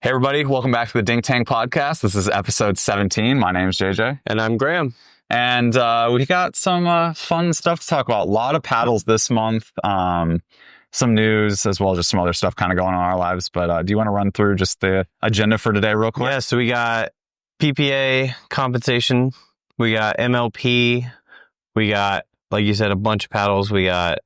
Hey everybody, welcome back to the Dink Tank Podcast. This is episode 17. My name's JJ. And I'm Graham. And we got some fun stuff to talk about. A lot of paddles this month. Some news as well as just some other stuff kind of going on in our lives. But do you want to run through just the agenda for today real quick? Yeah, so we got PPA compensation. We got MLP. We got, like you said, a bunch of paddles. We got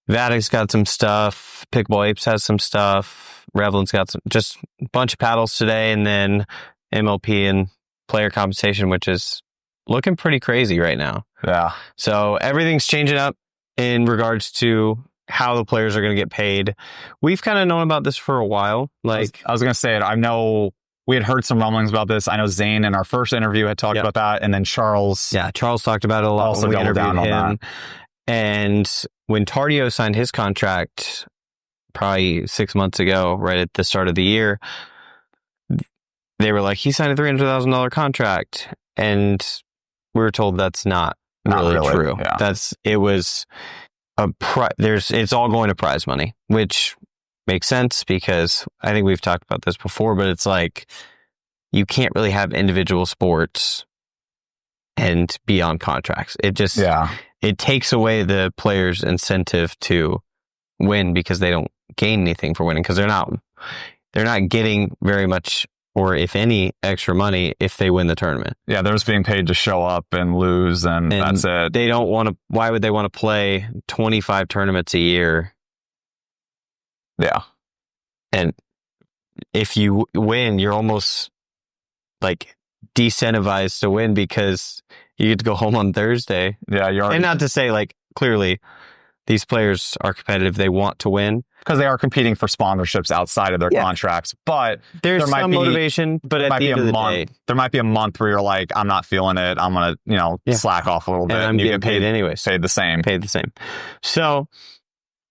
Vatic's got some stuff. Pickleball Apes has some stuff. Revolin's got just a bunch of paddles today, and then MLP and player compensation, which is looking pretty crazy right now. Yeah. So everything's changing up in regards to how the players are going to get paid. We've kind of known about this for a while. I was going to say it. I know we had heard some rumblings about this. I know Zane in our first interview had talked about that, and then Charles. Yeah, Charles talked about it a lot. Also when we doubled down interviewed on him. that. And when Tardio signed his contract probably 6 months ago, right at the start of the year, they were like, he signed a $300,000 contract. And we were told that's not really true. Yeah. It's all going to prize money, which makes sense because I think we've talked about this before, but it's like you can't really have individual sports and be on contracts. It just, it takes away the player's incentive to win because they don't gain anything for winning because they're not getting very much or if any extra money if they win the tournament. Yeah, they're just being paid to show up and lose and that's it. They don't want to, why would they want to play 25 tournaments a year? Yeah. And if you win, you're almost like decentivized to win because you get to go home on Thursday. Yeah, and not to say like clearly these players are competitive, they want to win because they are competing for sponsorships outside of their contracts. But there might be motivation. But at the end of the day, there might be a month where you're like, I'm not feeling it. I'm gonna slack off a little bit. And I'm getting paid anyways. Paid the same. So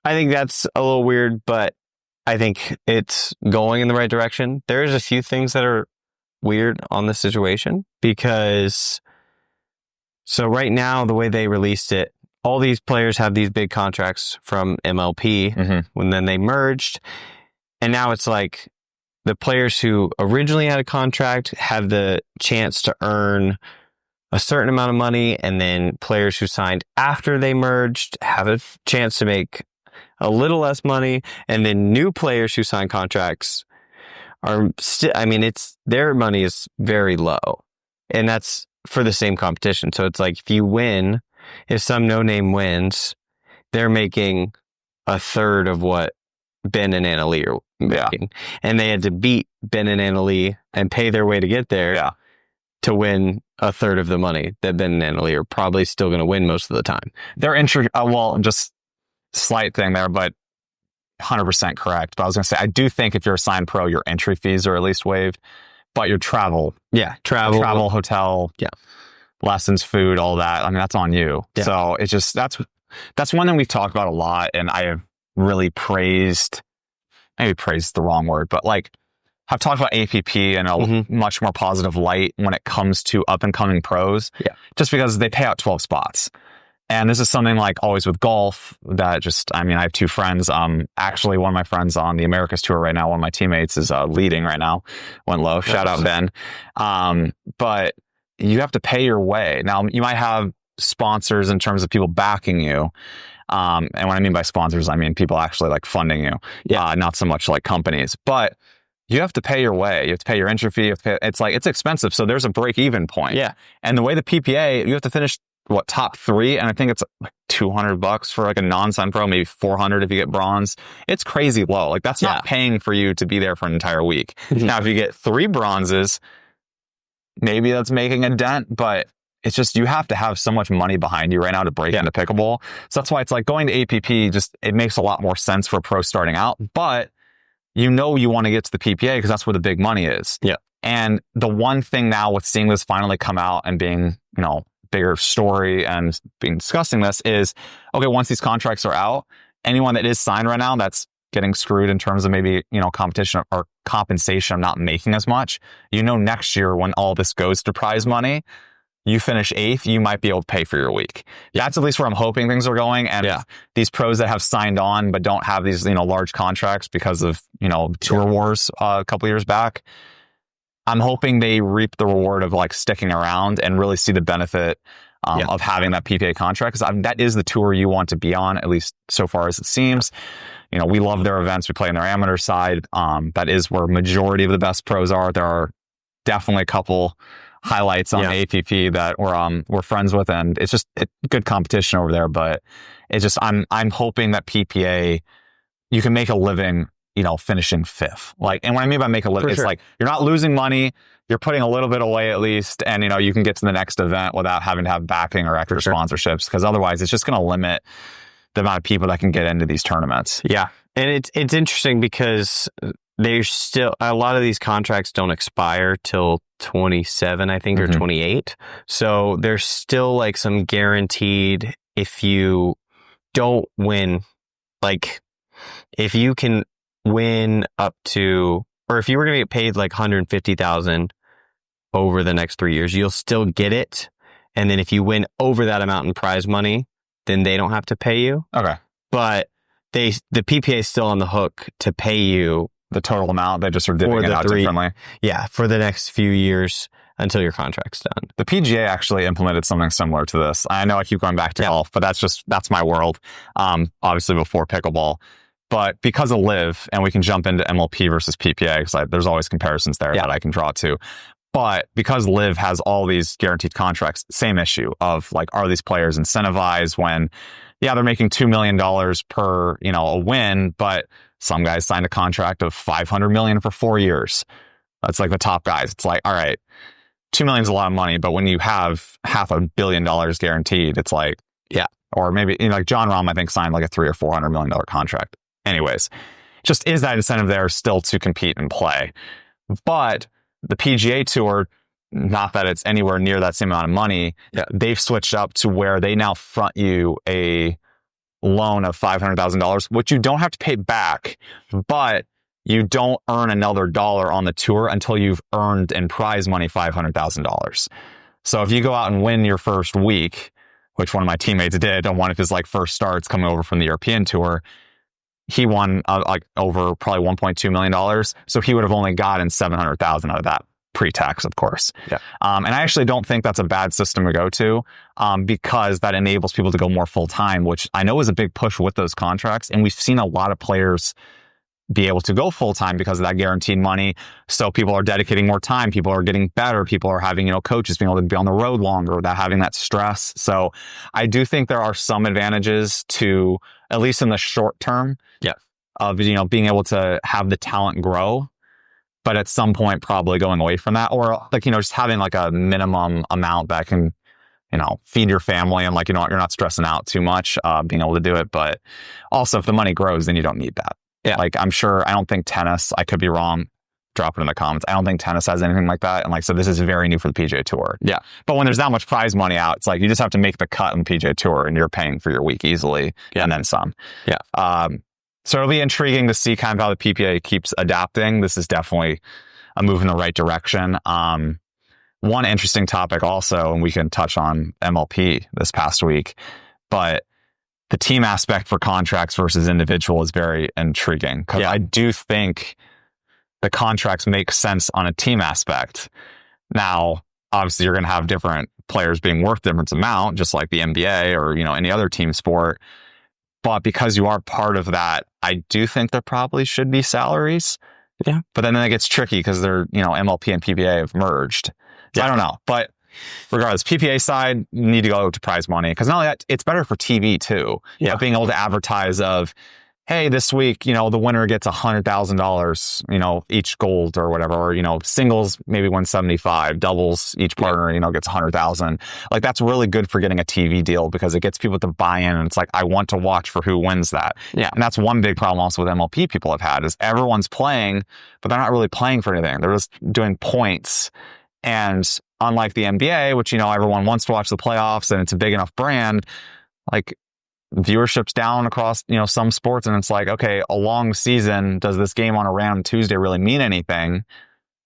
I think that's a little weird, but I think it's going in the right direction. There's a few things that are weird on this situation because so right now the way they released it, all these players have these big contracts from MLP when then they merged, and now it's like the players who originally had a contract have the chance to earn a certain amount of money, and then players who signed after they merged have a chance to make a little less money, and then new players who sign contracts are still, their money is very low, and that's for the same competition. So it's like if you win, if some no-name wins, they're making a third of what Ben and Anna Lee are making. And they had to beat Ben and Anna Lee and pay their way to get there to win a third of the money that Ben and Anna Lee are probably still going to win most of the time. Their entry, just slight thing there, but 100% correct. But I was going to say, I do think if you're a signed pro, your entry fees are at least waived, but your travel, hotel, lessons, food, all that. That's on you. Yeah. So it's just, that's one thing we've talked about a lot. And I have really maybe praised the wrong word, but like I've talked about APP in a much more positive light when it comes to up and coming pros, just because they pay out 12 spots. And this is something like always with golf that I have two friends. Actually, one of my friends on the Americas tour right now, one of my teammates is leading right now. Went low. Shout out Ben. But you have to pay your way. Now, you might have sponsors in terms of people backing you. And what I mean by sponsors, I mean people actually like funding you, not so much like companies. But you have to pay your way. You have to pay your entry fee. It's expensive. So there's a break-even point. Yeah. And the way the PPA, you have to finish, top 3? And I think it's like $200 for like a non-signed pro, maybe $400 if you get bronze. It's crazy low. Like that's not paying for you to be there for an entire week. Now, if you get 3 bronzes, maybe that's making a dent, but it's just, you have to have so much money behind you right now to break into pickleball. So that's why it's like going to APP, it makes a lot more sense for a pro starting out, but you want to get to the PPA because that's where the big money is. Yeah. And the one thing now with seeing this finally come out and being, bigger story and being discussing this is, okay, once these contracts are out, anyone that is signed right now that's getting screwed in terms of maybe, competition or compensation of not making as much, next year when all this goes to prize money, you finish 8th, you might be able to pay for your week. That's at least where I'm hoping things are going. And these pros that have signed on but don't have these, large contracts because of, tour wars a couple years back, I'm hoping they reap the reward of like sticking around and really see the benefit of having that PPA contract. Because that is the tour you want to be on, at least so far as it seems. We love their events. We play on their amateur side. That is where majority of the best pros are. There are definitely a couple highlights on the APP that we're friends with, and it's just good competition over there. But it's just I'm hoping that PPA, you can make a living, finishing 5th. Like, and what I mean by make a living, it's like you're not losing money, you're putting a little bit away at least, and you can get to the next event without having to have backing or extra sponsorships, because otherwise it's just going to limit the amount of people that can get into these tournaments. Yeah, and it's interesting because there's still a lot of these contracts don't expire till 27, I think, or 28. So there's still like some guaranteed, if you don't win, like if you can win up to, or if you were going to get paid like 150,000 over the next 3 years, you'll still get it. And then if you win over that amount in prize money, then they don't have to pay you. Okay. But the PPA is still on the hook to pay you the total amount. They just are divvying it out differently. Yeah, for the next few years until your contract's done. The PGA actually implemented something similar to this. I know I keep going back to golf, but that's my world. Obviously before pickleball. But because of LIV, and we can jump into MLP versus PPA, because there's always comparisons there that I can draw to. But because LIV has all these guaranteed contracts, same issue of like, are these players incentivized when, they're making $2 million per, a win, but some guys signed a contract of $500 million for 4 years. That's like the top guys. It's like, all right, $2 million is a lot of money, but when you have $500 million guaranteed, it's like, or maybe like John Rahm, I think, signed like a $300 or $400 million contract. Anyways, just is that incentive there still to compete and play? But the PGA Tour, not that it's anywhere near that same amount of money, they've switched up to where they now front you a loan of $500,000, which you don't have to pay back, but you don't earn another dollar on the tour until you've earned in prize money $500,000. So if you go out and win your first week, which one of my teammates did on one of his like first starts coming over from the European tour, he won like over probably $1.2 million. So he would have only gotten $700,000 out of that, pre-tax, of course. And I actually don't think that's a bad system to go to, because that enables people to go more full-time, which I know is a big push with those contracts. And we've seen a lot of players be able to go full-time because of that guaranteed money. So people are dedicating more time. People are getting better. People are having, coaches being able to be on the road longer without having that stress. So I do think there are some advantages to, at least in the short term, of, being able to have the talent grow, but at some point probably going away from that, or like, just having like a minimum amount that can, feed your family and like, you're not stressing out too much, being able to do it. But also if the money grows, then you don't need that. Like I'm sure, I don't think tennis, I could be wrong, drop it in the comments. I don't think tennis has anything like that. And like, so this is very new for the PGA Tour. But when there's that much prize money out, it's like, you just have to make the cut on the PGA Tour and you're paying for your week easily and then some. So it'll be intriguing to see kind of how the PPA keeps adapting. This is definitely a move in the right direction. One interesting topic also, and we can touch on MLP this past week, but the team aspect for contracts versus individual is very intriguing, because I do think the contracts make sense on a team aspect. Now, obviously, you're going to have different players being worth different amount, just like the NBA or any other team sport. But because you are part of that, I do think there probably should be salaries. But then it gets tricky because they're, MLP and PPA have merged. So I don't know. But regardless, PPA side, you need to go to prize money, because not only that, it's better for TV too. Being able to advertise of, hey, this week, the winner gets $100,000, each gold or whatever, or, singles, maybe 175, doubles, each partner, gets 100,000. Like that's really good for getting a TV deal, because it gets people to buy in, and it's like, I want to watch for who wins that. And that's one big problem also with MLP people have had, is everyone's playing, but they're not really playing for anything. They're just doing points. And unlike the NBA, which, everyone wants to watch the playoffs and it's a big enough brand, like viewership's down across, some sports. And it's like, okay, a long season, does this game on a random Tuesday really mean anything?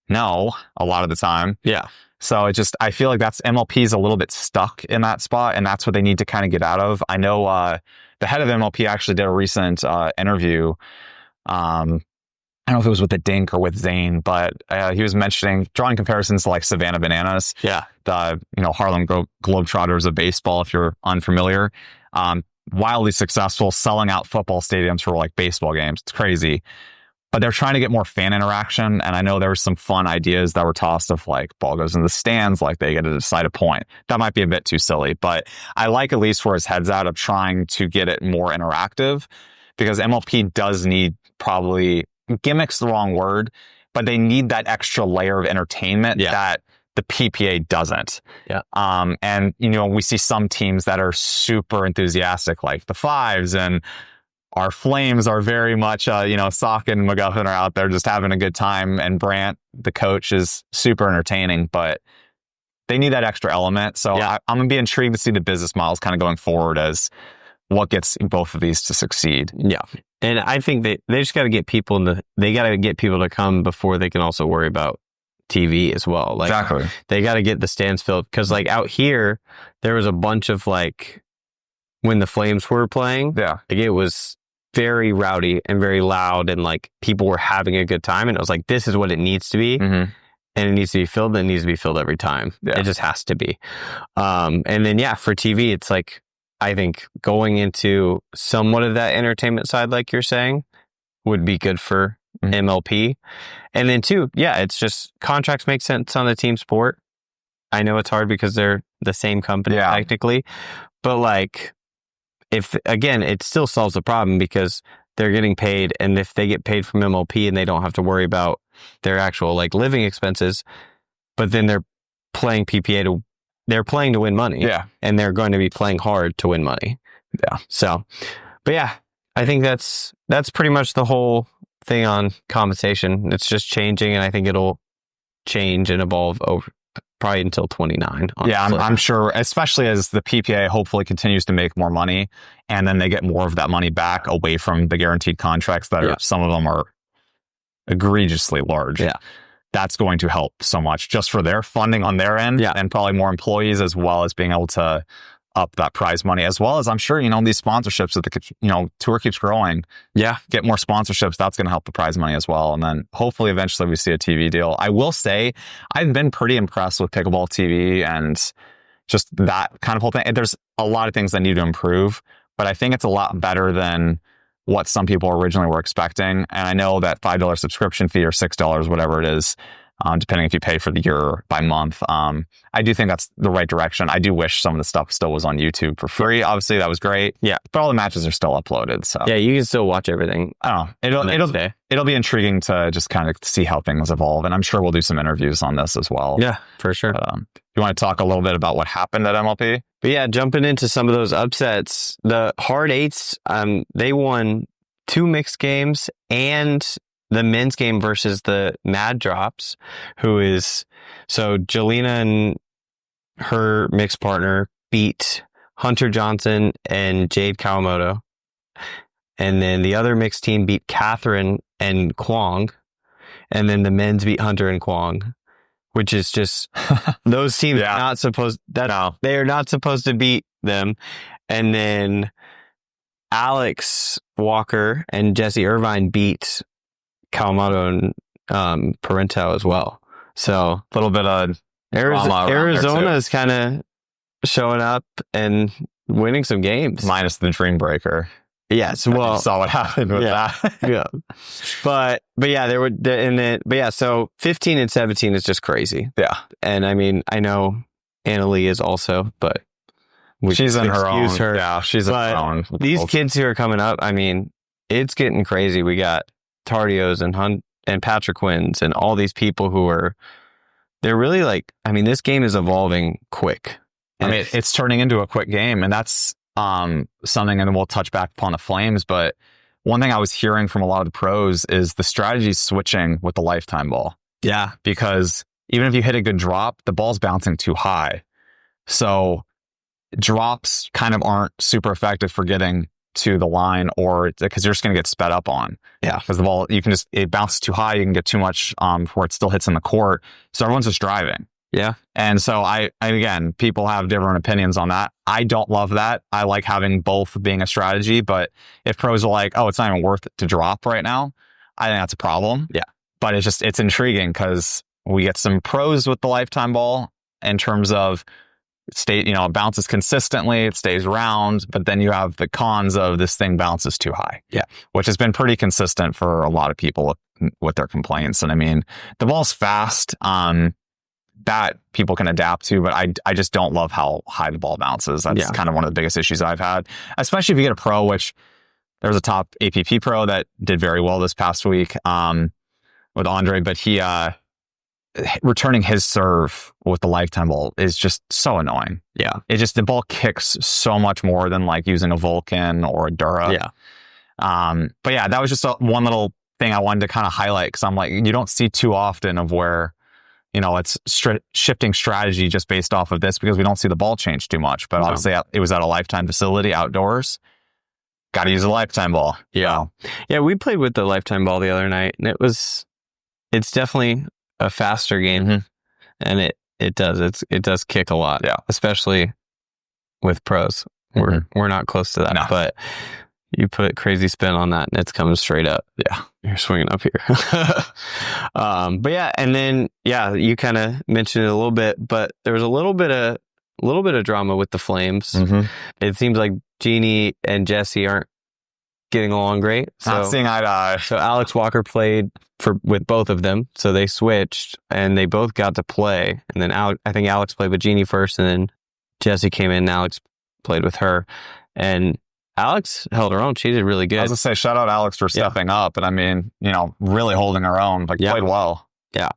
no a lot of the time. Yeah. So I feel like MLP is a little bit stuck in that spot, and that's what they need to kind of get out of. I know the head of MLP actually did a recent interview. I don't know if it was with the Dink or with Zane, but he was drawing comparisons to like Savannah Bananas. Yeah. The, Harlem Globetrotters of baseball, if you're unfamiliar. Wildly successful, selling out football stadiums for like baseball games. It's crazy. But they're trying to get more fan interaction. And I know there were some fun ideas that were tossed of like ball goes in the stands, like they get to decide a point. That might be a bit too silly, but I like at least where his head's at of trying to get it more interactive, because MLP does need, probably, gimmick's the wrong word, but they need that extra layer of entertainment that the PPA doesn't. Yeah. And, we see some teams that are super enthusiastic, like the Fives, and our Flames are very much, Sock and McGuffin are out there just having a good time. And Brant, the coach, is super entertaining, but they need that extra element. So I'm going to be intrigued to see the business models kind of going forward as what gets both of these to succeed. Yeah. And I think they just got to get people they got to get people to come before they can also worry about TV as well. Like, exactly. They got to get the stands filled, because like out here, there was a bunch of like, when the Flames were playing, like it was very rowdy and very loud, and like people were having a good time, and it was like, this is what it needs to be. Mm-hmm. And it needs to be filled, and it needs to be filled every time. It just has to be. And then for TV, it's like, I think going into somewhat of that entertainment side, like you're saying, would be good for MLP. And then two, it's just contracts make sense on the team sport. I know it's hard because they're the same company technically, but like, if again, it still solves the problem because they're getting paid, and if they get paid from MLP and they don't have to worry about their actual like living expenses, but then they're playing they're playing to win money, and they're going to be playing hard to win money. Yeah. So, but I think that's pretty much the whole thing on compensation. It's just changing, and I think it'll change and evolve over probably until 29. Yeah, I'm sure, especially as the PPA hopefully continues to make more money, and then they get more of that money back away from the guaranteed contracts that are, some of them are egregiously large. Yeah. That's going to help so much just for their funding on their end, and probably more employees, as well as being able to up that prize money, as well as I'm sure, these sponsorships that the, tour keeps growing. Yeah. Get more sponsorships. That's going to help the prize money as well. And then hopefully eventually we see a TV deal. I will say I've been pretty impressed with Pickleball TV and just that kind of whole thing. There's a lot of things that need to improve, but I think it's a lot better than what some people originally were expecting. And I know that $5 subscription fee or $6, whatever it is, depending if you pay for the year or by month. I do think that's the right direction. I do wish some of the stuff still was on YouTube for free. Obviously, that was great. Yeah, but all the matches are still uploaded. So yeah, you can still watch everything. I don't know. It'll be intriguing to just kind of see how things evolve, and I'm sure we'll do some interviews on this as well. Yeah, for sure. You want to talk a little bit about what happened at MLP? But yeah, jumping into some of those upsets, the Hard Eights, they won 2 mixed games and the men's game versus the Mad Drops, so Jelena and her mixed partner beat Hunter Johnson and Jade Kawamoto. And then the other mixed team beat Catherine and Kwong. And then the men's beat Hunter and Kwong, which is just, those teams are not supposed, they are not supposed to beat them. And then Alex Walker and Jesse Irvine beat Kawamoto and Parento as well. So a little bit of Arizona is kind of showing up and winning some games. Minus the Dream Breaker. Yes, well, saw what happened with that. Yeah, but so 15 and 17 is just crazy. Yeah, and I mean, I know Anna Lee is also, but she's in her own. Yeah, she's in her own. These kids who are coming up, I mean, it's getting crazy. We got Tardios and Patrick Quinns and all these people they're really like, I mean, this game is evolving quick. I mean, it's turning into a quick game, and that's something, and then we'll touch back upon the Flames. But one thing I was hearing from a lot of the pros is the strategy switching with the lifetime ball. Yeah. Because even if you hit a good drop, the ball's bouncing too high. So drops kind of aren't super effective for getting to the line, or because you're just going to get sped up on. Yeah. Because the ball, it bounces too high. You can get too much before it still hits in the court. So everyone's just driving. Yeah. And so again, people have different opinions on that. I don't love that. I like having both being a strategy, but if pros are like, oh, it's not even worth it to drop right now, I think that's a problem. Yeah. But it's intriguing because we get some pros with the lifetime ball in terms of it bounces consistently, it stays round, but then you have the cons of this thing bounces too high. Yeah. Which has been pretty consistent for a lot of people with their complaints. And I mean, the ball's fast, that people can adapt to, but I just don't love how high the ball bounces. That's kind of one of the biggest issues I've had, especially if you get a pro, which there was a top APP pro that did very well this past week with Andre, but he returning his serve with the lifetime ball is just so annoying. Yeah. The ball kicks so much more than like using a Vulcan or a Dura. Yeah. But yeah, that was just one little thing I wanted to kind of highlight, because I'm like, you don't see too often of where, it's shifting strategy just based off of this, because we don't see the ball change too much. But obviously it was at a lifetime facility outdoors. Got to use a lifetime ball. Yeah. Yeah. We played with the lifetime ball the other night, and it's definitely a faster game, and it does kick a lot, especially with pros. We're not close to that, but you put crazy spin on that and it's coming straight up. Yeah, you're swinging up here. But yeah, and then you kind of mentioned it a little bit, but there was a little bit of drama with the Flames. It seems like Jeannie and Jesse aren't getting along great. Not seeing eye to eye. So Alex Walker played with both of them. So they switched and they both got to play. And then I think Alex played with Jeannie first, and then Jessie came in and Alex played with her. And Alex held her own. She did really good. I was going to say, shout out Alex for stepping up. And I mean, really holding her own, played well. Yeah.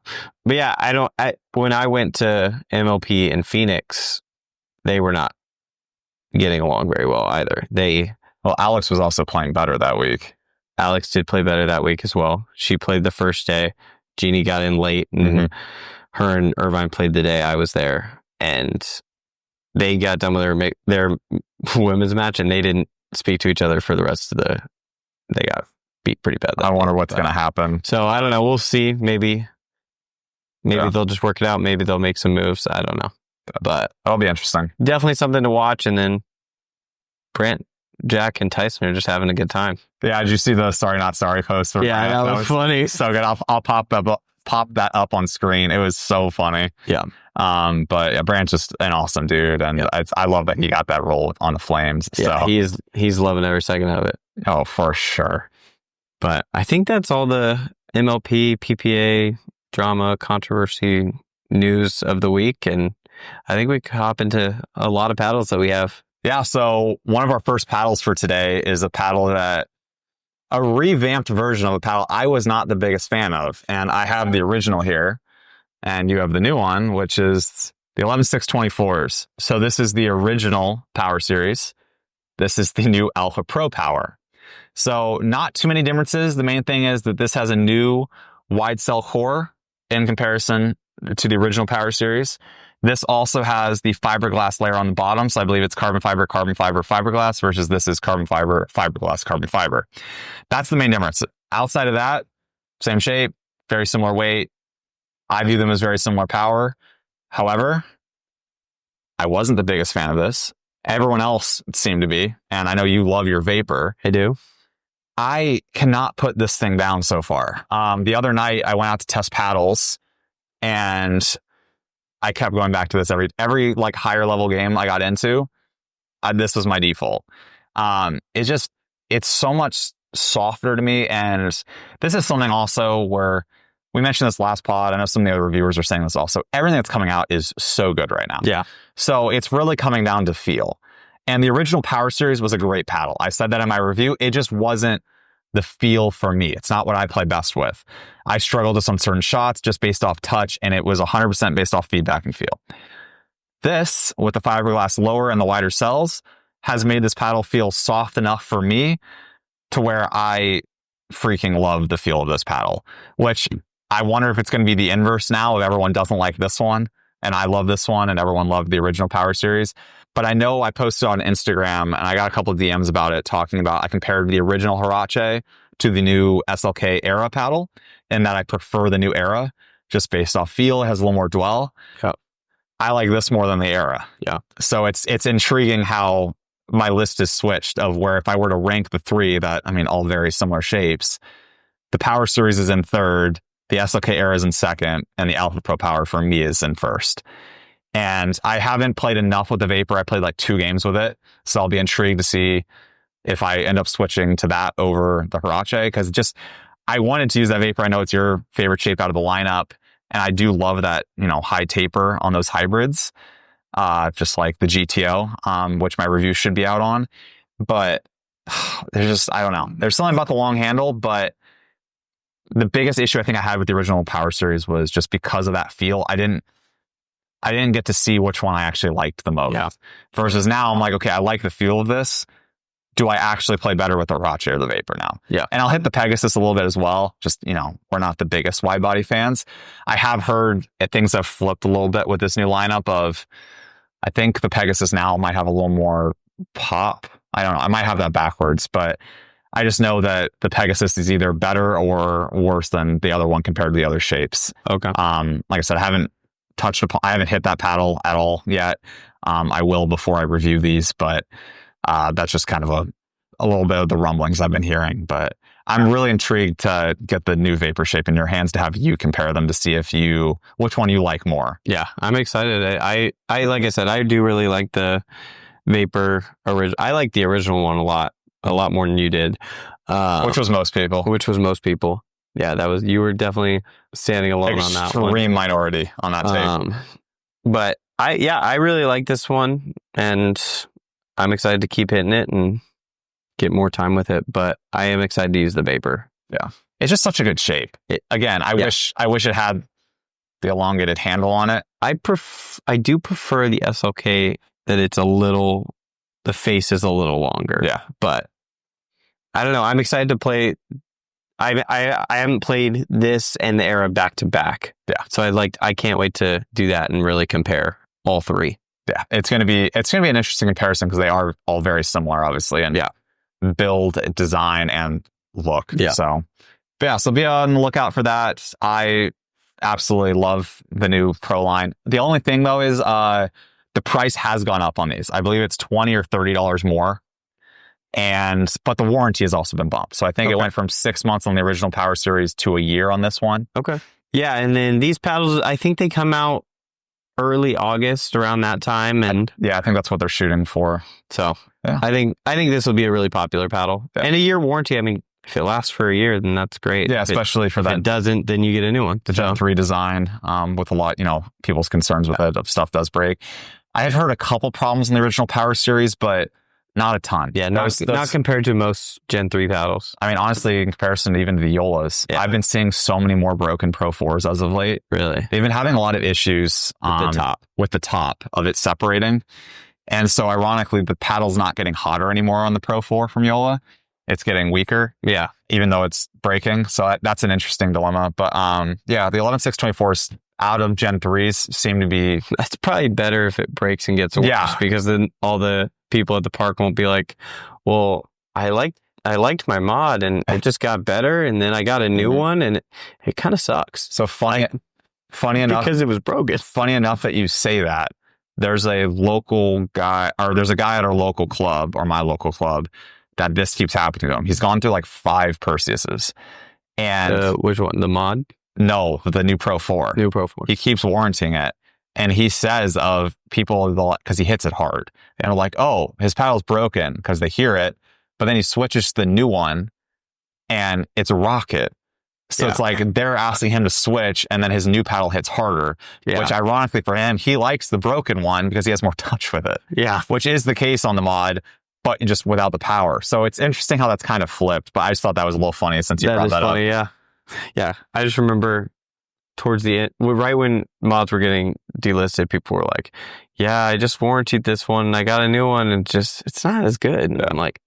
But when I went to MLP in Phoenix, they were not getting along very well either. Well, Alex was also playing better that week. Alex did play better that week as well. She played the first day. Jeannie got in late, and her and Irvine played the day I was there. And they got done with their women's match, and they didn't speak to each other for the rest of they got beat pretty bad. I wonder what's going to happen. So I don't know. We'll see. Maybe they'll just work it out. Maybe they'll make some moves. I don't know. But that'll be interesting. Definitely something to watch. And then Brant, Jack, and Tyson are just having a good time. Yeah, did you see the Sorry Not Sorry post? Yeah, that was funny. So good. I'll pop that up on screen. It was so funny. Yeah. But yeah, Brant's just an awesome dude, and I love that he got that role on the Flames. Yeah, so. he's loving every second of it. Oh, for sure. But I think that's all the MLP, PPA, drama, controversy news of the week, and I think we could hop into a lot of paddles that we have. Yeah, so one of our first paddles for today is a revamped version of a paddle I was not the biggest fan of. And I have the original here, and you have the new one, which is the 11SIX24s. So this is the original Power Series. This is the new Alpha Pro Power. So not too many differences. The main thing is that this has a new wide cell core in comparison to the original Power Series. This also has the fiberglass layer on the bottom. So I believe it's carbon fiber, fiberglass, versus this is carbon fiber, fiberglass, carbon fiber. That's the main difference. Outside of that, same shape, very similar weight. I view them as very similar power. However, I wasn't the biggest fan of this. Everyone else seemed to be. And I know you love your Vapor. I do. I cannot put this thing down so far. The other night I went out to test paddles, and I kept going back to this every like higher level game I got into. This was my default. It's so much softer to me. And this is something also where we mentioned this last pod. I know some of the other reviewers are saying this also. Everything that's coming out is so good right now. Yeah. So it's really coming down to feel. And the original Power Series was a great paddle. I said that in my review. It just wasn't the feel for me. It's not what I play best with. I struggled with some certain shots just based off touch, and it was 100% based off feedback and feel. This, with the fiberglass lower and the wider cells, has made this paddle feel soft enough for me to where I freaking love the feel of this paddle, which I wonder if it's going to be the inverse now if everyone doesn't like this one. and I love this one, and everyone loved the original Power Series. But I know I posted on Instagram, and I got a couple of DMs about it, talking about I compared the original Huarache to the new SLK Era paddle, and that I prefer the new Era just based off feel. It has a little more dwell. Yep. I like this more than the Era. Yeah. So it's intriguing how my list is switched, of where if I were to rank the three that, I mean, all very similar shapes, the Power Series is in third, the SLK Era is in second, and the Alpha Pro Power for me is in first. And I haven't played enough with the Vapor. I played like 2 games with it. So I'll be intrigued to see if I end up switching to that over the Huarache, because I wanted to use that Vapor. I know it's your favorite shape out of the lineup, and I do love that, high taper on those hybrids, just like the GTO, which my review should be out on. But I don't know. There's something about the long handle, but the biggest issue I think I had with the original Power Series was just because of that feel. I didn't get to see which one I actually liked the most. Yeah. Versus now, I'm like, okay, I like the feel of this. Do I actually play better with the Huarache or the Vapor now? Yeah. And I'll hit the Pegasus a little bit as well. Just, we're not the biggest wide body fans. I have heard things have flipped a little bit with this new lineup of, I think the Pegasus now might have a little more pop. I don't know. I might have that backwards, but I just know that the Pegasus is either better or worse than the other one compared to the other shapes. Okay. Like I said, I haven't hit that paddle at all yet. I will before I review these, but that's just kind of a little bit of the rumblings I've been hearing. But I'm really intrigued to get the new Vapor shape in your hands, to have you compare them to see which one you like more. Yeah, I'm excited. I like I said, I do really like the Vapor original. I like the original one a lot more than you did. Which was most people. Yeah, you were definitely standing alone on that one. Extreme minority on that tape. But I really like this one, and I'm excited to keep hitting it and get more time with it. But I am excited to use the Vapor. Yeah, it's just such a good shape. I wish it had the elongated handle on it. I do prefer the SLK, that the face is a little longer. Yeah, but I don't know. I'm excited to play. I haven't played this and the Era back to back. Yeah. So I can't wait to do that and really compare all three. Yeah. It's gonna be an interesting comparison, because they are all very similar, obviously. And build, design, and look. Yeah. So be on the lookout for that. I absolutely love the new Pro line. The only thing though is the price has gone up on these. I believe it's $20 or $30 more. But the warranty has also been bumped. So I think it went from 6 months on the original Power Series to a year on this one. Okay. Yeah, and then these paddles, I think they come out early August, around that time, and I think that's what they're shooting for. So I think this will be a really popular paddle. Yeah. And a year warranty. I mean, if it lasts for a year, then that's great. Yeah, especially for that. If it doesn't, then you get a new one. The Gen 3 design, with a lot, people's concerns with it, if stuff does break. I have heard a couple problems in the original Power Series, but not a ton. Yeah, not compared to most Gen 3 paddles. I mean, honestly, in comparison to even the Yolas, I've been seeing so many more broken Pro 4s as of late. Really? They've been having a lot of issues with the top of it separating. And so ironically, the paddle's not getting hotter anymore on the Pro 4 from Yola. It's getting weaker. Yeah. Even though it's breaking. So that's an interesting dilemma. But the 11SIX24s out of Gen 3s seem to be... That's probably better if it breaks and gets worse. Yeah. Because then all the people at the park won't be like, well, I liked my mod and it just got better, and then I got a new one and it kind of sucks. So funny enough, because it was broken. Funny enough that you say that. There's a guy at our local club, or my local club, that this keeps happening to him. He's gone through like 5 Perseuses. And which one? The mod? No, the new Pro 4. New Pro 4. He keeps warranting it. And he says of people, because he hits it hard, and they're like, oh, his paddle's broken, because they hear it. But then he switches to the new one and it's a rocket. So it's like they're asking him to switch, and then his new paddle hits harder, which ironically for him, he likes the broken one because he has more touch with it. Yeah. Which is the case on the mod, but just without the power. So it's interesting how that's kind of flipped, but I just thought that was a little funny since you brought that up. Yeah. Yeah. I just remember towards the end, right when mods were getting delisted, people were like, yeah, I just warranted this one and I got a new one, and it's not as good. And I'm like,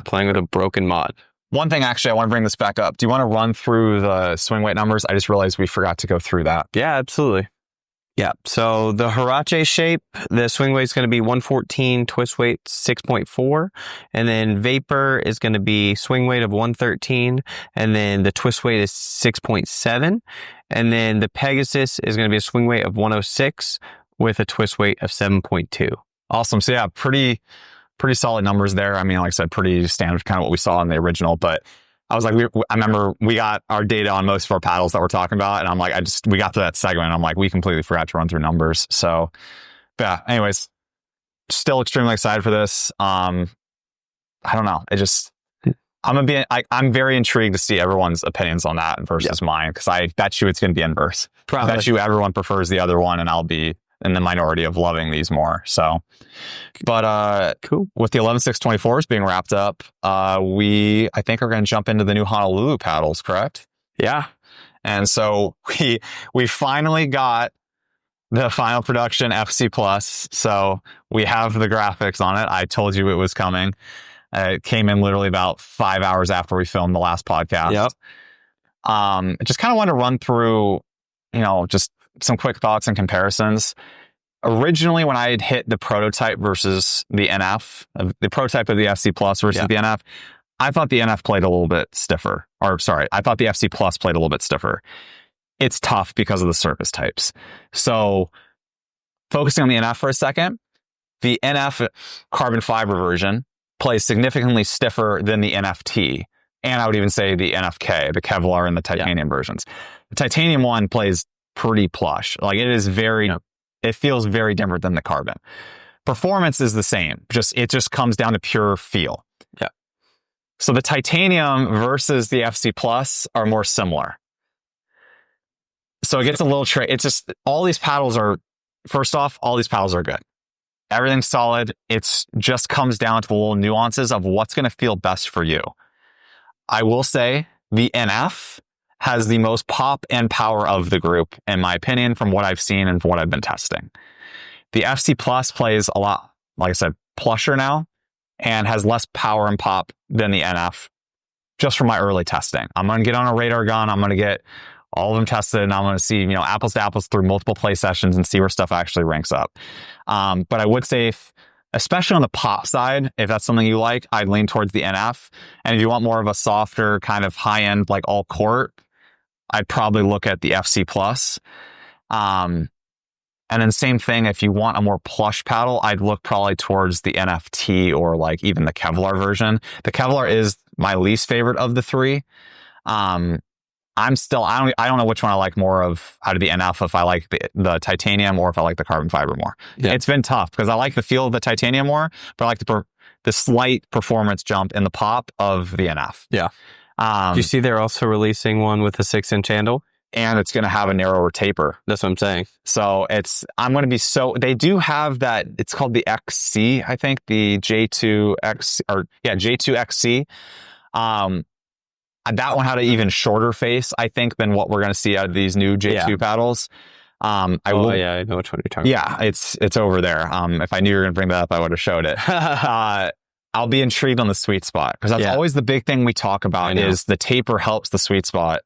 playing with a broken mod. One thing, actually, I want to bring this back up. Do you want to run through the swing weight numbers? I just realized we forgot to go through that. Yeah, absolutely. Yeah. So the Huarache shape, the swing weight is going to be 114, twist weight 6.4. And then Vapor is going to be swing weight of 113. And then the twist weight is 6.7. And then the Pegasus is going to be a swing weight of 106 with a twist weight of 7.2. Awesome. So yeah, pretty solid numbers there. I mean, like I said, pretty standard, kind of what we saw in the original, but I was like, I remember we got our data on most of our paddles that we're talking about. And I'm like, we got to that segment. And I'm like, we completely forgot to run through numbers. So yeah, anyways, still extremely excited for this. I don't know. I'm very intrigued to see everyone's opinions on that versus mine. Cause I bet you it's going to be inverse. Probably. I bet you everyone prefers the other one and I'll be in the minority of loving these more. So, but cool. With the 11SIX24s being wrapped up, I think are going to jump into the new Honolulu paddles, correct? Yeah. And so we finally got the final production FC Plus. So we have the graphics on it. I told you it was coming. It came in literally about 5 hours after we filmed the last podcast. Yep. Just kind of want to run through, just some quick thoughts and comparisons. Originally, when I had hit the prototype versus the NF, the prototype of the FC Plus versus the NF, I thought the NF played a little bit stiffer. I thought the FC Plus played a little bit stiffer. It's tough because of the surface types. So, focusing on the NF for a second, the NF carbon fiber version plays significantly stiffer than the NFT. And I would even say the NFK, the Kevlar and the titanium versions. The titanium one plays pretty plush. Like it feels very different than the carbon. Performance is the same. It just comes down to pure feel. Yeah. So the titanium versus the FC Plus are more similar. So it gets a little tricky. It's just all these paddles are good. Everything's solid. It just comes down to the little nuances of what's going to feel best for you. I will say the NF has the most pop and power of the group, in my opinion, from what I've seen and from what I've been testing. The FC Plus plays a lot, like I said, plusher now and has less power and pop than the NF, just from my early testing. I'm going to get on a radar gun. I'm going to get all of them tested and I'm going to see, apples to apples through multiple play sessions and see where stuff actually ranks up. But I would say especially on the pop side, if that's something you like, I'd lean towards the NF. And if you want more of a softer kind of high end, like all court, I'd probably look at the FC Plus. And then same thing, if you want a more plush paddle, Don't look probably towards the NFT or like even the Kevlar version. The Kevlar is my least favorite of the three. I don't know which one I like more of out of the NF, if I like the titanium or if I like the carbon fiber more. Yeah. It's been tough because I like the feel of the titanium more, but I like the slight performance jump in the pop of the NF. Yeah. Do you see they're also releasing one with a 6-inch handle? And it's going to have a narrower taper. That's what I'm saying. So they do have that, it's called the XC, I think, the J2XC. That one had an even shorter face, I think, than what we're going to see out of these new J2 paddles. I know which one you're talking about. Yeah, it's over there. If I knew you were going to bring that up, I would have showed it. I'll be intrigued on the sweet spot because that's always the big thing we talk about is the taper helps the sweet spot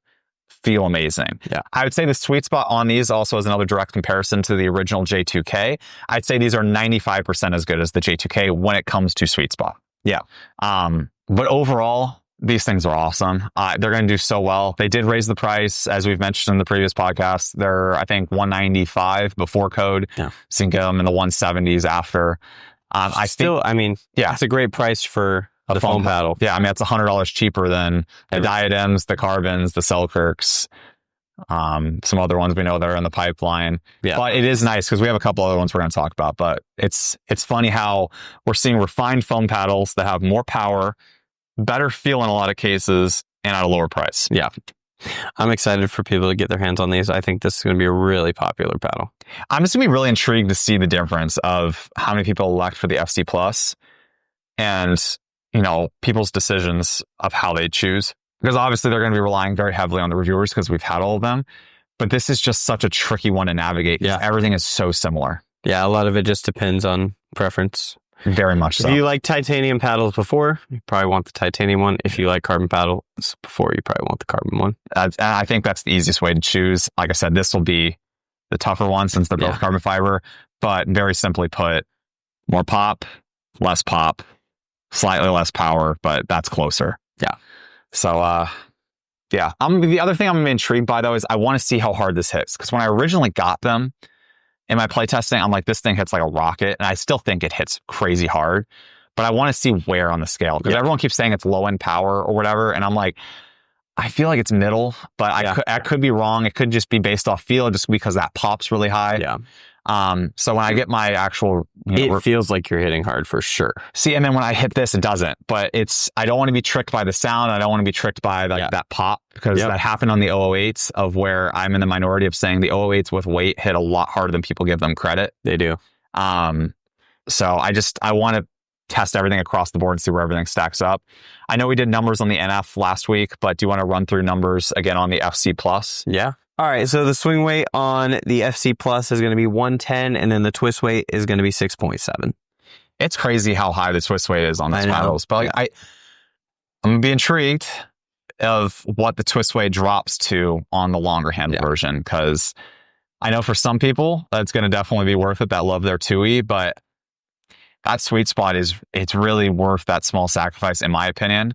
feel amazing. Yeah. I would say the sweet spot on these also is another direct comparison to the original J2K. I'd say these are 95% as good as the J2K when it comes to sweet spot. Yeah. But overall, these things are awesome. They're going to do so well. They did raise the price, as we've mentioned in the previous podcast. They're, I think, $195 before code. Yeah. So you can get them in the 170s after. It's a great price for the foam paddle. Yeah, I mean, it's $100 cheaper than the Diadems, the Carbons, the Selkirks, some other ones we know that are in the pipeline. Yeah. But it is nice because we have a couple other ones we're going to talk about. But it's funny how we're seeing refined foam paddles that have more power, better feel in a lot of cases, and at a lower price. Yeah. I'm excited for people to get their hands on these. I think this is going to be a really popular paddle. I'm just going to be really intrigued to see the difference of how many people elect for the FC Plus and, people's decisions of how they choose. Because obviously they're going to be relying very heavily on the reviewers because we've had all of them. But this is just such a tricky one to navigate. Yeah. Everything is so similar. Yeah, a lot of it just depends on preference. Very much so. If you like titanium paddles before, you probably want the titanium one. If you like carbon paddles before, you probably want the carbon one. I think that's the easiest way to choose. Like I said, this will be the tougher one since they're both carbon fiber. But very simply put, more pop, less pop, slightly less power, but that's closer. Yeah. So, yeah. The other thing I'm intrigued by, though, is I want to see how hard this hits. Because when I originally got them in my playtesting, I'm like, this thing hits like a rocket. And I still think it hits crazy hard. But I want to see where on the scale. Because everyone keeps saying it's low-end power or whatever. And I'm like, I feel like it's middle, but I could be wrong. It could just be based off feel, just because that pop's really high. Yeah. So when I get my actual, it feels like you're hitting hard for sure. See, and then when I hit this, it doesn't. But I don't want to be tricked by the sound. I don't want to be tricked by that pop, because that happened on the 008s, of where I'm in the minority of saying the 008s with weight hit a lot harder than people give them credit. They do. So I want to test everything across the board and see where everything stacks up. I know we did numbers on the NF last week, but do you want to run through numbers again on the FC Plus? Yeah. All right. So the swing weight on the FC Plus is going to be 110, and then the twist weight is going to be 6.7. It's crazy how high the twist weight is on these paddles. But I'm going to be intrigued of what the twist weight drops to on the longer handle version, because I know for some people that's going to definitely be worth it that love their 2E, but that sweet spot it's really worth that small sacrifice, in my opinion.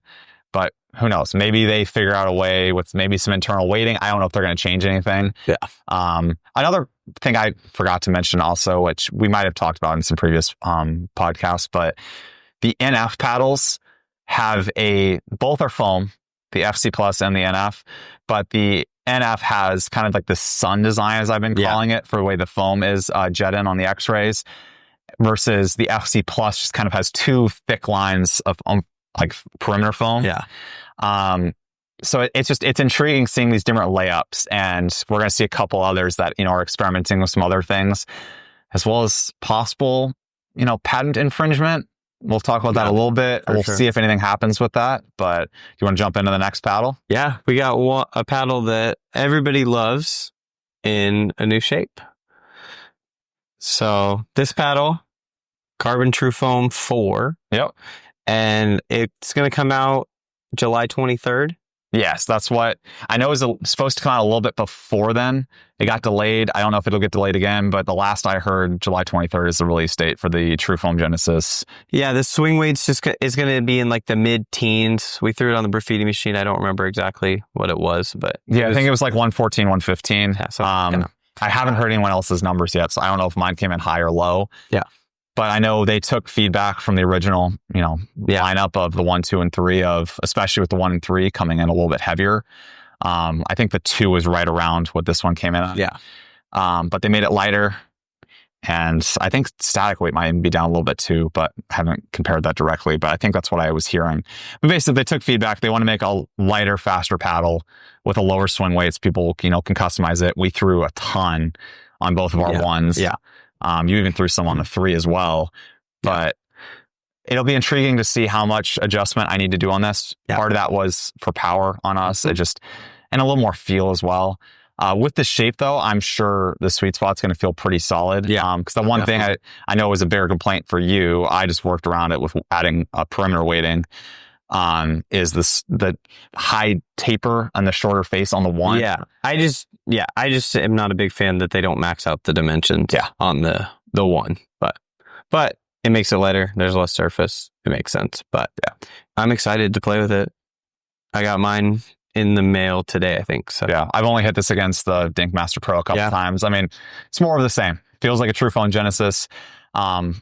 But who knows? Maybe they figure out a way with maybe some internal weighting. I don't know if they're going to change anything. Yeah. Another thing I forgot to mention also, which we might have talked about in some previous podcasts, but the NF paddles have both are foam, the FC Plus and the NF, but the NF has kind of like the sun design, as I've been calling it, for the way the foam is jet in on the X-rays, versus the FC Plus just kind of has two thick lines of like perimeter foam. Yeah. So it's intriguing seeing these different layups, and we're going to see a couple others that, are experimenting with some other things, as well as possible, patent infringement. We'll talk about that a little bit. We'll see if anything happens with that. But you want to jump into the next paddle? Yeah, we got a paddle that everybody loves in a new shape. So this paddle, Carbon Trufoam 4. Yep. And it's going to come out July 23rd. Yes, that's what I know. Is supposed to come out a little bit before then. It got delayed. I don't know if it'll get delayed again, but the last I heard, July 23rd is the release date for the Trufoam Genesis. Yeah, the swing weight's is going to be in like the mid-teens. We threw it on the graffiti machine. I don't remember exactly what it was, but I think it was like 114, 115. Yeah, so, I haven't heard anyone else's numbers yet, so I don't know if mine came in high or low. Yeah. But I know they took feedback from the original, lineup of the 1, 2, and 3, of especially with the 1 and 3 coming in a little bit heavier. I think the 2 was right around what this one came in at. Yeah. But they made it lighter, and I think static weight might be down a little bit too, but I haven't compared that directly. But I think that's what I was hearing. But basically, they took feedback. They want to make a lighter, faster paddle with a lower swing weights. People, can customize it. We threw a ton on both of our ones. Yeah. You even threw some on the 3 as well, but it'll be intriguing to see how much adjustment I need to do on this. Yeah. Part of that was for power on us. And a little more feel as well. With the shape though, I'm sure the sweet spot's going to feel pretty solid. Yeah. Cause the one thing I know was a bigger complaint for you, I just worked around it with adding a perimeter weighting, is the high taper and the shorter face on the 1. Yeah. I just am not a big fan that they don't max out the dimensions on the 1, but it makes it lighter. There's less surface. It makes sense, but I'm excited to play with it. I got mine in the mail today, I think. So yeah, I've only hit this against the Dink Master Pro a couple times. I mean, it's more of the same. Feels like a Trufoam Genesis. I'm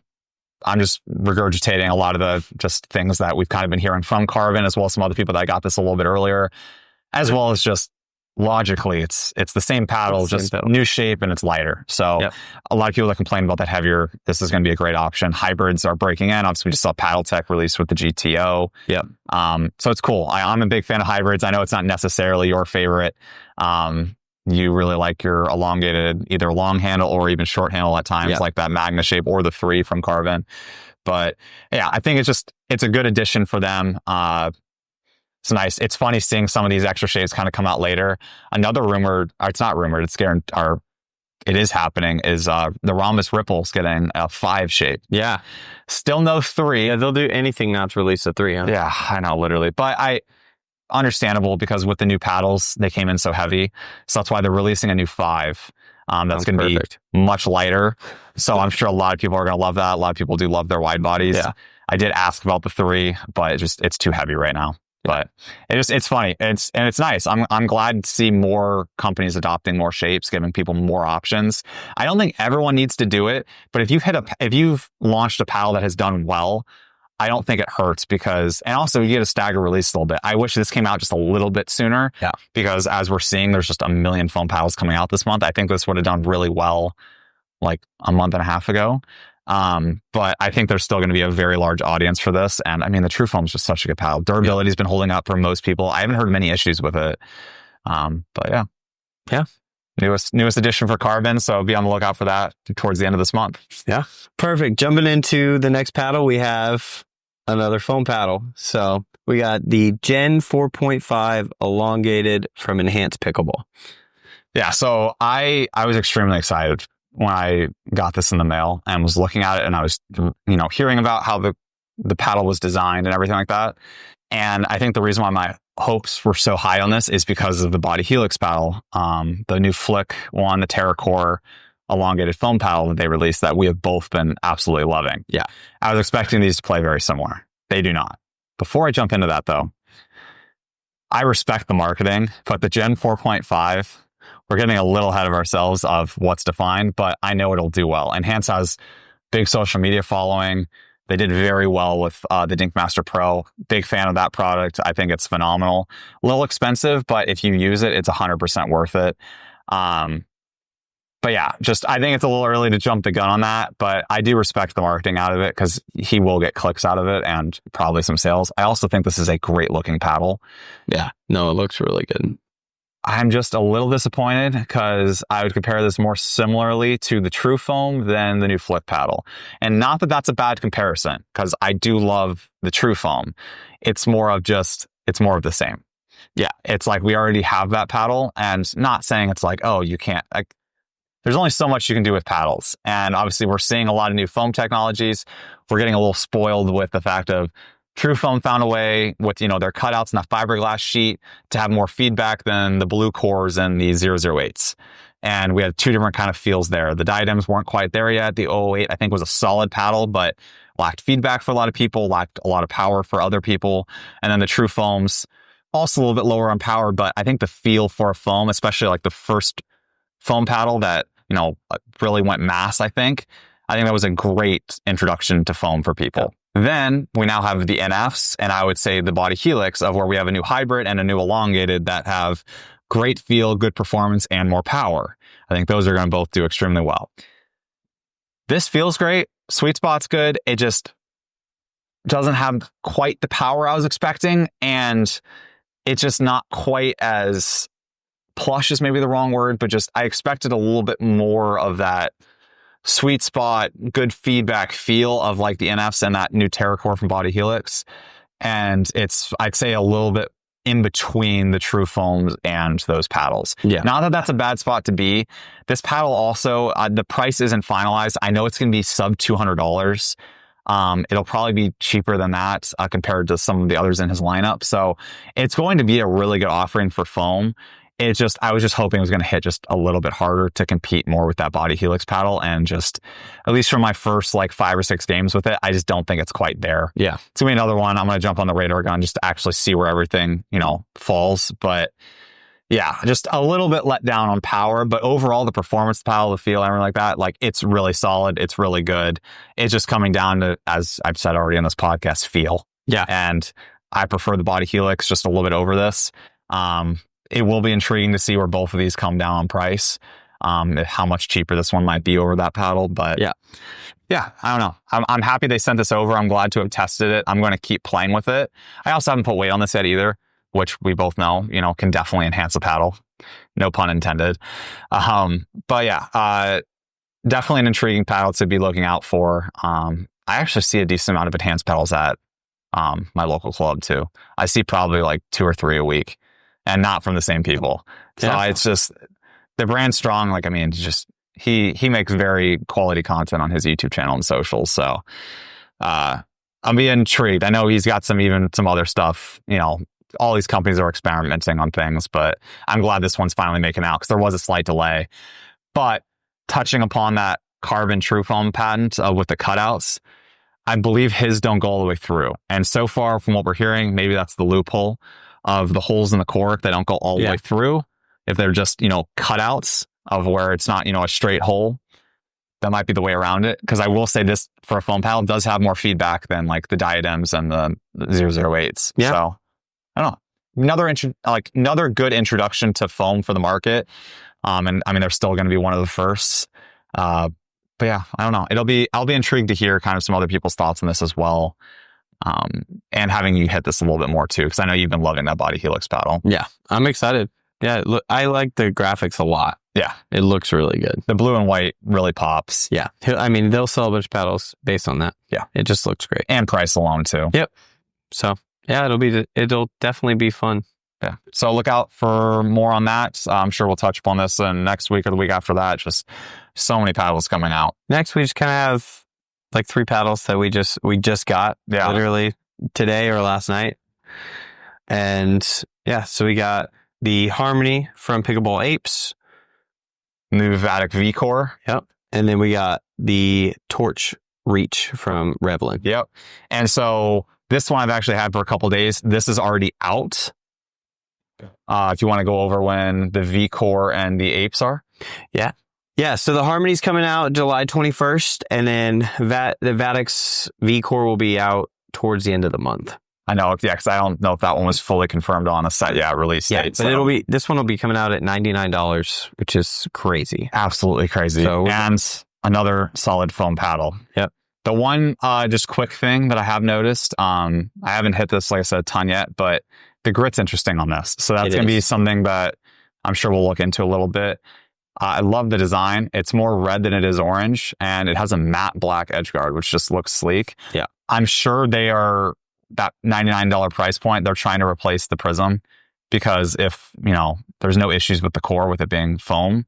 just regurgitating a lot of the just things that we've kind of been hearing from Crbn, as well as some other people that got this a little bit earlier, as well as just logically, it's the same paddle, just new shape, and it's lighter. So a lot of people that complain about that heavier, this is going to be a great option. Hybrids are breaking in. Obviously, we just saw Paddle Tech release with the GTO. Yep. So it's cool. I'm a big fan of hybrids. I know it's not necessarily your favorite. You really like your elongated, either long handle or even short handle at times, like that Magna shape or the 3 from Crbn. But yeah, I think it's a good addition for them. It's nice. It's funny seeing some of these extra shapes kind of come out later. Another rumored, or it's not rumored, it's guaranteed, or it is happening, is the Rhombus Ripple's getting a 5 shape. Yeah. Still no 3. Yeah, they'll do anything not to release a 3, huh? Yeah, I know, literally. But understandable, because with the new paddles, they came in so heavy. So that's why they're releasing a new 5. That's going to be much lighter. So I'm sure a lot of people are going to love that. A lot of people do love their wide bodies. Yeah. I did ask about the 3, but it's too heavy right now. But it's funny. It's nice. I'm glad to see more companies adopting more shapes, giving people more options. I don't think everyone needs to do it, but if you've launched a paddle that has done well, I don't think it hurts because, and also you get a stagger release a little bit. I wish this came out just a little bit sooner because as we're seeing, there's just a million foam paddles coming out this month. I think this would have done really well like a month and a half ago. But I think there's still going to be a very large audience for this. And I mean, the Trufoam is just such a good paddle. Durability has been holding up for most people. I haven't heard many issues with it. But yeah. Newest edition for Crbn. So be on the lookout for that towards the end of this month. Yeah. Perfect. Jumping into the next paddle, we have another foam paddle. So we got the Gen 4.5 elongated from Enhanced Pickleball. Yeah. So I was extremely excited when I got this in the mail and was looking at it, and I was, hearing about how the paddle was designed and everything like that. And I think the reason why my hopes were so high on this is because of the Body Helix paddle, the new Flick one, the TerraCore elongated foam paddle that they released that we have both been absolutely loving. Yeah. I was expecting these to play very similar. They do not. Before I jump into that though, I respect the marketing, but the Gen 4.5, we're getting a little ahead of ourselves of what's defined, but I know it'll do well. Enhance has big social media following. They did very well with the Dinkmaster Pro. Big fan of that product. I think it's phenomenal. A little expensive, but if you use it, it's 100% worth it. But yeah, I think it's a little early to jump the gun on that, but I do respect the marketing out of it because he will get clicks out of it and probably some sales. I also think this is a great looking paddle. Yeah, no, it looks really good. I'm just a little disappointed because I would compare this more similarly to the Trufoam than the new Flick paddle. And not that that's a bad comparison because I do love the Trufoam. It's more of the same. Yeah, it's like we already have that paddle, and not saying it's like, oh, you can't. There's only so much you can do with paddles. And obviously we're seeing a lot of new foam technologies. We're getting a little spoiled with the fact of Trufoam found a way with, their cutouts in that fiberglass sheet to have more feedback than the blue cores and the 008s. And we had 2 different kind of feels there. The Diadems weren't quite there yet. The 008, I think, was a solid paddle, but lacked feedback for a lot of people, lacked a lot of power for other people. And then the Trufoams, also a little bit lower on power, but I think the feel for a foam, especially like the first foam paddle that, really went mass, I think that was a great introduction to foam for people. Yeah. Then we now have the NFs, and I would say the Body Helix, of where we have a new hybrid and a new elongated that have great feel, good performance, and more power. I think those are going to both do extremely well. This feels great. Sweet spot's good. It just doesn't have quite the power I was expecting, and it's just not quite as plush is maybe the wrong word, but just I expected a little bit more of that sweet spot, good feedback feel of like the NFs and that new TerraCore from Body Helix. And it's, I'd say, a little bit in between the Trufoams and those paddles. Yeah. Not that that's a bad spot to be. This paddle also, the price isn't finalized. I know it's going to be sub $200. It'll probably be cheaper than that compared to some of the others in his lineup. So it's going to be a really good offering for foam. I was just hoping it was going to hit just a little bit harder to compete more with that Body Helix paddle. And just, at least for my first like 5 or 6 games with it, I just don't think it's quite there. Yeah. It's going to be another one. I'm going to jump on the radar gun just to actually see where everything, falls. But yeah, just a little bit let down on power. But overall, the performance, the paddle, the feel, everything like that, like it's really solid. It's really good. It's just coming down to, as I've said already on this podcast, feel. Yeah. And I prefer the Body Helix just a little bit over this. It will be intriguing to see where both of these come down on price, how much cheaper this one might be over that paddle. But yeah, I don't know. I'm happy they sent this over. I'm glad to have tested it. I'm going to keep playing with it. I also haven't put weight on this yet either, which we both know, can definitely enhance a paddle. No pun intended. But yeah, definitely an intriguing paddle to be looking out for. I actually see a decent amount of enhanced paddles at my local club too. I see probably like 2 or 3 a week. And not from the same people. So yeah. It's just, the brand's strong. Like, I mean, just, he makes very quality content on his YouTube channel and socials. So, I'm being intrigued. I know he's got some other stuff, all these companies are experimenting on things, but I'm glad this one's finally making out because there was a slight delay. But touching upon that Crbn Trufoam patent with the cutouts, I believe his don't go all the way through. And so far from what we're hearing, maybe that's the loophole of the holes in the core. If they don't go all the way through, if they're just, cutouts of where it's not, a straight hole, that might be the way around it. Because I will say this, for a foam paddle, does have more feedback than like the Diadems and the 008s. Yeah. So I don't know. Another good introduction to foam for the market. And I mean, they're still going to be one of the first. But yeah, I don't know. I'll be intrigued to hear kind of some other people's thoughts on this as well. And having you hit this a little bit more too, because I know you've been loving that Body Helix paddle. Yeah, I'm excited. Yeah, look, I like the graphics a lot. Yeah. It looks really good. The blue and white really pops. Yeah. I mean, they'll sell a bunch of paddles based on that. Yeah. It just looks great. And price alone too. Yep. So yeah, it'll definitely be fun. Yeah. So look out for more on that. I'm sure we'll touch upon this in next week or the week after that. Just so many paddles coming out. Next, we just kind of have like 3 paddles that we just got literally today or last night. And yeah, so we got the Harmony from Pickleball Apes. New Vatic V-Core. Yep. And then we got the Torch Reach from Revolin. Yep. And so this one I've actually had for a couple of days. This is already out. If you want to go over when the V-Core and the Apes are. Yeah. Yeah. So the Harmony's coming out July 21st. And then the Vatic's V-Core will be out towards the end of the month. I know, yeah, because I don't know if that one was fully confirmed on a set release date. Yeah, but this one will be coming out at $99, which is crazy. Absolutely crazy. And another solid foam paddle. Yep. The one just quick thing that I have noticed, I haven't hit this, like I said, a ton yet, but the grit's interesting on this. So that's going to be something that I'm sure we'll look into a little bit. I love the design. It's more red than it is orange, and it has a matte black edge guard, which just looks sleek. Yeah. I'm sure they are that $99 price point. They're trying to replace the Prism, because if, there's no issues with the core with it being foam,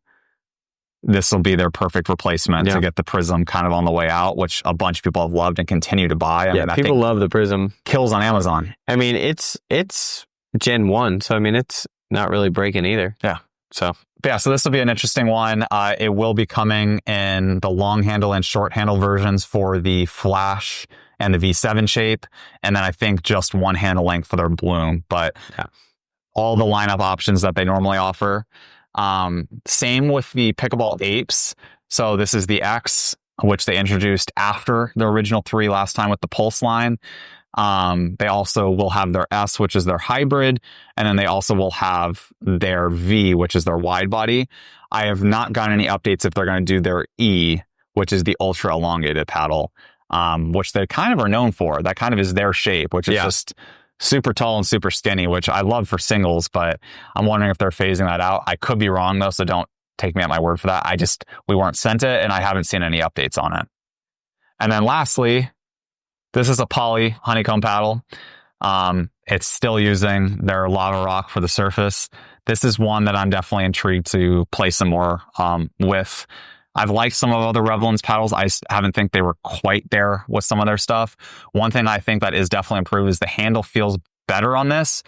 this will be their perfect replacement to get the Prism kind of on the way out, which a bunch of people have loved and continue to buy. I mean, people love the Prism. Kills on Amazon. I mean, it's Gen 1, so I mean, it's not really breaking either. Yeah. So this will be an interesting one. It will be coming in the long handle and short handle versions for the Flash and the V7 shape. And then I think just one handle length for their Bloom, but all the lineup options that they normally offer. Same with the Pickleball Apes. So this is the X, which they introduced after the original 3 last time with the Pulse line. They also will have their S, which is their hybrid. And then they also will have their V, which is their wide body. I have not gotten any updates if they're going to do their E, which is the ultra elongated paddle, which they kind of are known for. That kind of is their shape, which is just super tall and super skinny, which I love for singles, but I'm wondering if they're phasing that out. I could be wrong though, so don't take me at my word for that. We weren't sent it, and I haven't seen any updates on it. And then lastly, this is a poly honeycomb paddle. It's still using their lava rock for the surface. This is one that I'm definitely intrigued to play some more with. I've liked some of other Revolin's paddles. I haven't think they were quite there with some of their stuff. One thing I think that is definitely improved is the handle feels better on this,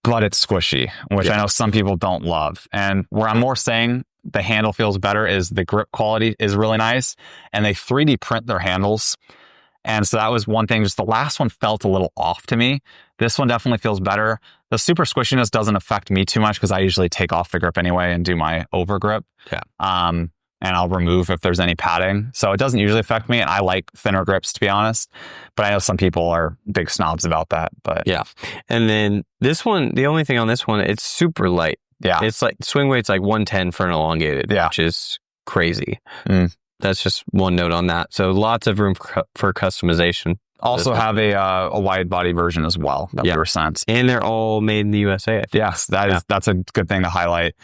but it's squishy, which I know some people don't love. And where I'm more saying the handle feels better is the grip quality is really nice, and they 3D print their handles. And so that was one thing. Just the last one felt a little off to me. This one definitely feels better. The super squishiness doesn't affect me too much because I usually take off the grip anyway and do my over grip. Yeah. And I'll remove if there's any padding. So it doesn't usually affect me. And I like thinner grips, to be honest. But I know some people are big snobs about that. But yeah. And then this one, the only thing on this one, it's super light. Yeah. It's like swing weight's like 110 for an elongated, which is crazy. That's just one note on that. So lots of room for customization. Also have a wide body version as well that we were sent. And they're all made in the USA. Yes, that's a good thing to highlight.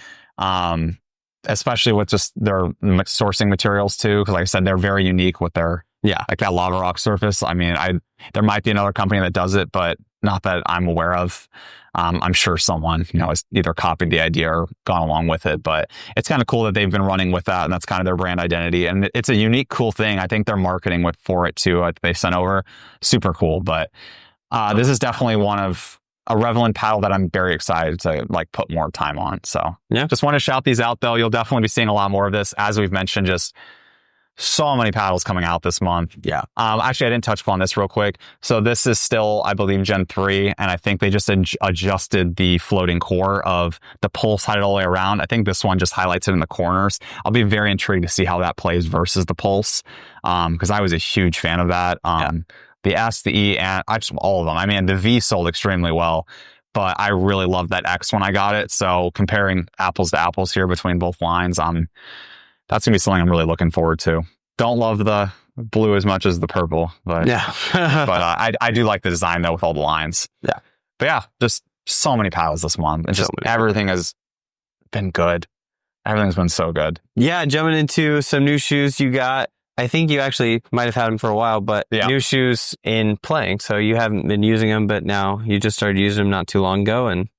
Especially with just their sourcing materials too. Because like I said, they're very unique with their, like that lava rock surface. I mean, there might be another company that does it, but not that I'm aware of. I'm sure someone, has either copied the idea or gone along with it, but it's kind of cool that they've been running with that, and that's kind of their brand identity. And it's a unique, cool thing. I think their marketing for it too, they sent over, super cool. But this is definitely one of a Revolin paddle that I'm very excited to like put more time on. So Yeah. just want to shout these out though. You'll definitely be seeing a lot more of this. As we've mentioned, just so many paddles coming out this month. Yeah. Actually, I didn't touch upon this real quick. So this is still, I believe, Gen 3. And I think they just adjusted the floating core of the pulse height all the way around. I think this one just highlights it in the corners. I'll be very intrigued to see how that plays versus the pulse. Because I was a huge fan of that. The S, the E, and all of them. I mean, the V sold extremely well. But I really loved that X when I got it. So comparing apples to apples here between both lines, that's going to be something I'm really looking forward to. Don't love the blue as much as the purple, but Yeah. but I do like the design though with all the lines. Yeah. But yeah, just so many paddles this month. And just everything has been good. Everything's been so good. Yeah, jumping into some new shoes you got. I think you actually might have had them for a while, but new shoes in playing. So you haven't been using them, but now you just started using them not too long ago. And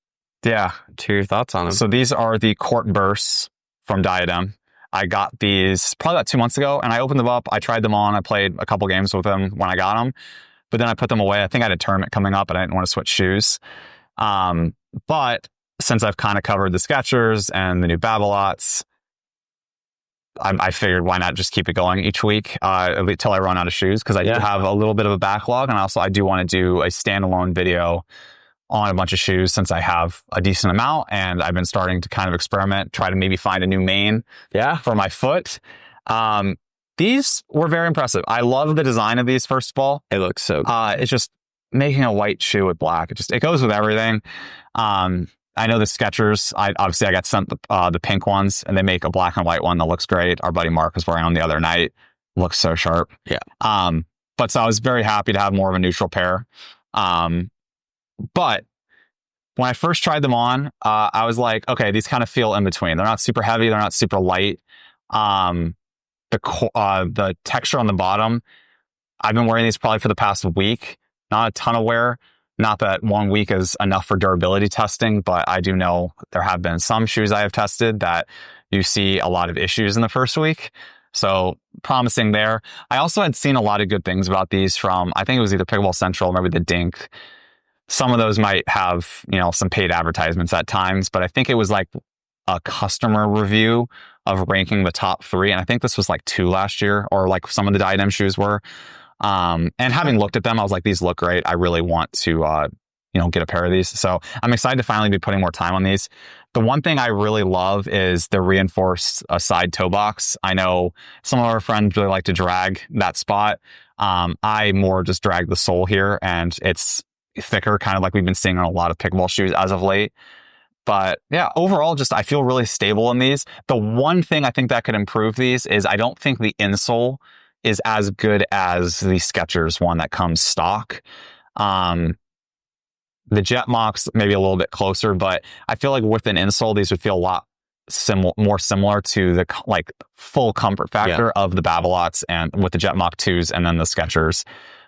yeah, to your thoughts on them. So these are the Court Bursts from Diadem. I got these probably about 2 months ago, and I opened them up. I tried them on. I played a couple games with them when I got them, but then I put them away. I think I had a tournament coming up, and I didn't want to switch shoes. But since I've kind of covered the Skechers and the new Babolat's, I figured why not just keep it going each week until I run out of shoes, because I do have a little bit of a backlog, and also I do want to do a standalone video on a bunch of shoes since I have a decent amount, and I've been starting to kind of experiment, try to maybe find a new main for my foot. These were very impressive. I love the design of these, first of all. It looks so good. It's just making a white shoe with black. It goes with everything. I know the Skechers, I got sent the pink ones, and they make a black and white one that looks great. Our buddy Mark was wearing them the other night. Looks so sharp. Yeah. But so I was very happy to have more of a neutral pair. But when I first tried them on, I was like, okay, these kind of feel in between. They're not super heavy. They're not super light. The texture on the bottom, I've been wearing these probably for the past week. Not a ton of wear. Not that 1 week is enough for durability testing, but I do know there have been some shoes I have tested that you see a lot of issues in the first week. So promising there. I also had seen a lot of good things about these from, I think it was either Pickleball Central, maybe the Dink. Some of those might have, some paid advertisements at times, but I think it was like a customer review of ranking the top 3. And I think this was like 2 last year, or like some of the Diadem shoes were. And having looked at them, I was like, these look great. I really want to, get a pair of these. So I'm excited to finally be putting more time on these. The one thing I really love is the reinforced side toe box. I know some of our friends really like to drag that spot. I more just drag the sole here, and it's thicker, kind of like we've been seeing on a lot of pickleball shoes as of late. But yeah, overall, just I feel really stable in these. The one thing I think that could improve these is I don't think the insole is as good as the Skechers one that comes stock. The Jet Mox maybe a little bit closer, but I feel like with an insole, these would feel a lot more similar to the like full comfort factor of the Babolat's and with the Jet Mox 2s and then the Skechers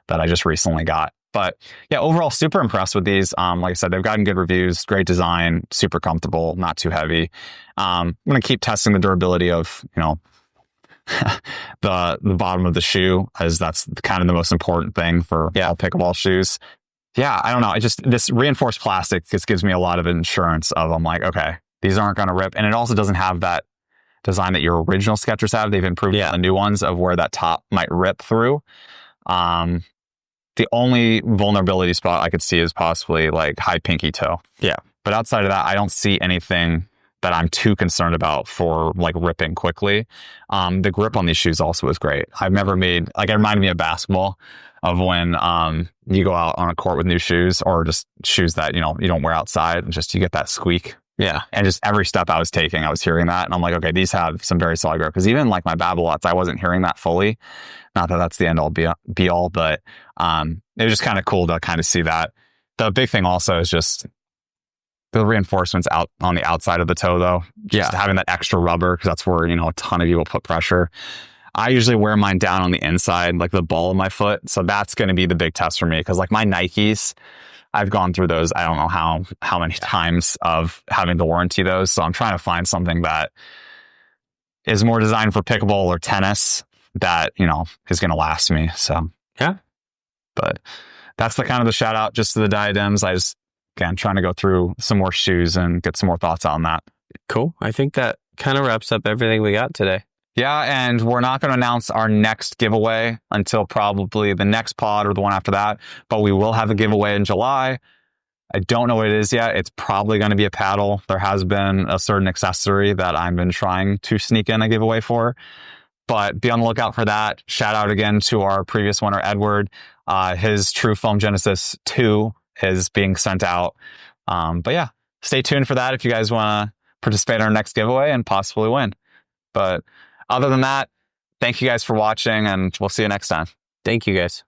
that I just recently got. But yeah, overall, super impressed with these. Like I said, they've gotten good reviews, great design, super comfortable, not too heavy. I'm going to keep testing the durability of, the bottom of the shoe, as that's kind of the most important thing for all pickleball shoes. Yeah, I don't know. This reinforced plastic just gives me a lot of insurance of, I'm like, okay, these aren't going to rip. And it also doesn't have that design that your original Skechers have. They've improved on the new ones of where that top might rip through. The only vulnerability spot I could see is possibly like high pinky toe. Yeah. But outside of that, I don't see anything that I'm too concerned about for like ripping quickly. The grip on these shoes also is great. I've never made, like, it reminded me of basketball, of when you go out on a court with new shoes, or just shoes that, you don't wear outside, and just you get that squeak. Yeah. And just every step I was taking, I was hearing that. And I'm like, okay, these have some very solid grip. Because even like my Babolat's, I wasn't hearing that fully. Not that that's the end all be all, but it was just kind of cool to kind of see that. The big thing also is just the reinforcements out on the outside of the toe, though. Just having that extra rubber, because that's where, a ton of you will put pressure. I usually wear mine down on the inside, like the ball of my foot. So that's going to be the big test for me. Because like my Nikes, I've gone through those, I don't know how many times of having to warranty those. So I'm trying to find something that is more designed for pickleball or tennis that, is going to last me. So, yeah. But that's the kind of the shout out just to the Diadems. again, trying to go through some more shoes and get some more thoughts on that. Cool. I think that kind of wraps up everything we got today. Yeah, and we're not going to announce our next giveaway until probably the next pod or the one after that, but we will have a giveaway in July. I don't know what it is yet. It's probably going to be a paddle. There has been a certain accessory that I've been trying to sneak in a giveaway for, but be on the lookout for that. Shout out again to our previous winner, Edward. His Trufoam Genesis 2 is being sent out. But yeah, stay tuned for that if you guys want to participate in our next giveaway and possibly win. But other than that, thank you guys for watching, and we'll see you next time. Thank you guys.